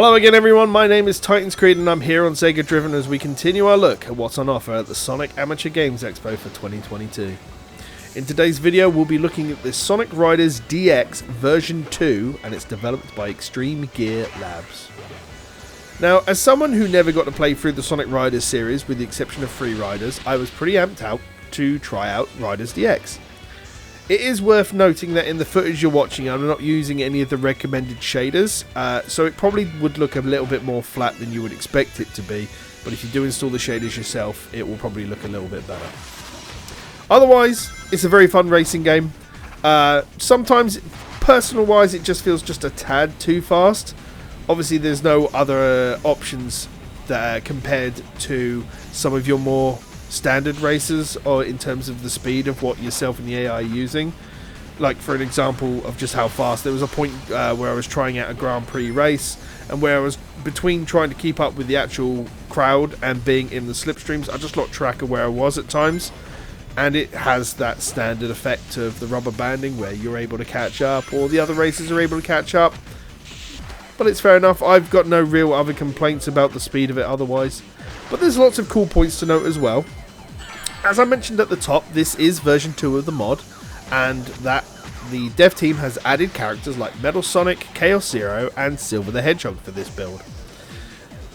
Hello again everyone, my name is Titans Creed and I'm here on Sega Driven as we continue our look at what's on offer at the Sonic Amateur Games Expo for 2022. In today's video we'll be looking at the Sonic Riders DX version 2 and it's developed by Extreme Gear Labs. Now, as someone who never got to play through the Sonic Riders series with the exception of Free Riders, I was pretty amped out to try out Riders DX. It is worth noting that in the footage you're watching I'm not using any of the recommended shaders, so it probably would look a little bit more flat than you would expect it to be, but if you do install the shaders yourself it will probably look a little bit better. Otherwise, it's a very fun racing game. Sometimes, personal wise, it just feels just a tad too fast. Obviously there's no other options that compared to some of your more standard races or in terms of the speed of what yourself and the AI are using. Like for an example of just how fast, there was a point where I was trying out a Grand Prix race and where I was between trying to keep up with the actual crowd and being in the slipstreams, I just lost track of where I was at times, and it has that standard effect of the rubber banding where you're able to catch up or the other racers are able to catch up. But it's fair enough, I've got no real other complaints about the speed of it otherwise. But there's lots of cool points to note as well. As I mentioned at the top, this is version 2 of the mod, and that the dev team has added characters like Metal Sonic, Chaos Zero, and Silver the Hedgehog for this build.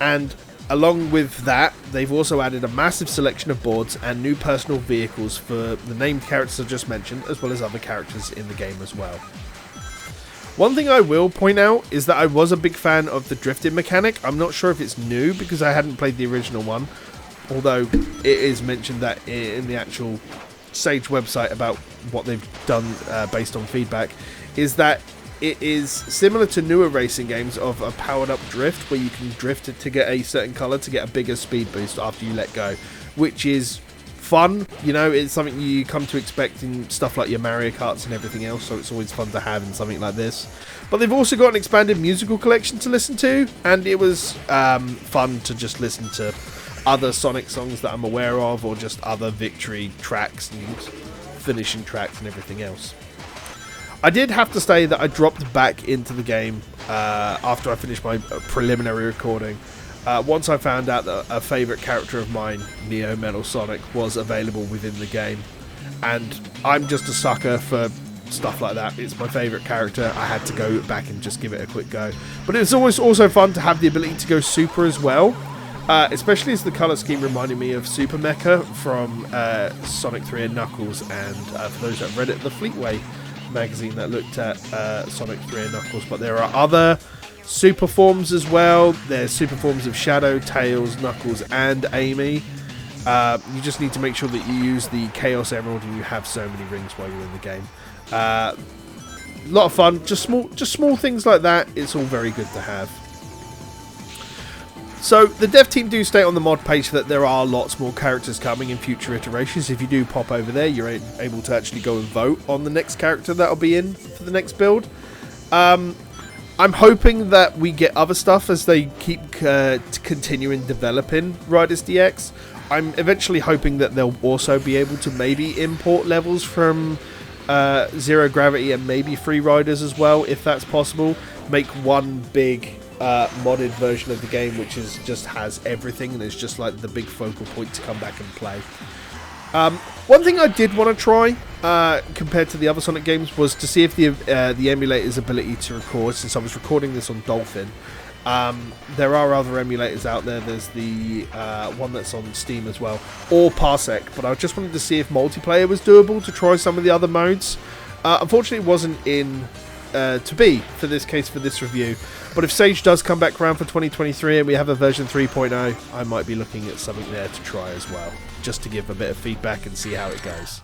And along with that, they've also added a massive selection of boards and new personal vehicles for the named characters I just mentioned, as well as other characters in the game as well. One thing I will point out is that I was a big fan of the drifting mechanic. I'm not sure if it's new because I hadn't played the original one, although it is mentioned that in the actual Sage website about what they've done based on feedback, is that it is similar to newer racing games of a powered up drift where you can drift it to get a certain colour to get a bigger speed boost after you let go, which is fun. You know, it's something you come to expect in stuff like your Mario Karts and everything else, so it's always fun to have in something like this. But they've also got an expanded musical collection to listen to, and it was fun to just listen to other Sonic songs that I'm aware of, or just other victory tracks and finishing tracks and everything else. I did have to say that I dropped back into the game after I finished my preliminary recording. Once I found out that a favourite character of mine, Neo Metal Sonic, was available within the game. And I'm just a sucker for stuff like that. It's my favourite character. I had to go back and just give it a quick go. But it was always also fun to have the ability to go super as well. Especially as the colour scheme reminded me of Super Mecha from Sonic 3 and Knuckles. And for those that read it, the Fleetway magazine that looked at Sonic 3 and Knuckles. But there are other super forms as well. There's super forms of Shadow, Tails, Knuckles and Amy. You just need to make sure that you use the Chaos Emerald and you have so many rings while you're in the game. A lot of fun, just small things like that. It's all very good to have. So the dev team do state on the mod page that there are lots more characters coming in future iterations. If you do pop over there, you're able to actually go and vote on the next character that'll be in for the next build. I'm hoping that we get other stuff as they keep continuing developing Riders DX. I'm eventually hoping that they'll also be able to maybe import levels from Zero Gravity and maybe Free Riders as well, if that's possible. Make one big modded version of the game which just has everything and it's just like the big focal point to come back and play. One thing I did want to try compared to the other Sonic games was to see if the emulator's ability to record, since I was recording this on Dolphin. There are other emulators out there. There's the one that's on Steam as well, or Parsec, but I just wanted to see if multiplayer was doable to try some of the other modes. Unfortunately it wasn't in to be for this case for this review, but if Sage does come back around for 2023 and we have a version 3.0, I might be looking at something there to try as well, just to give a bit of feedback and see how it goes.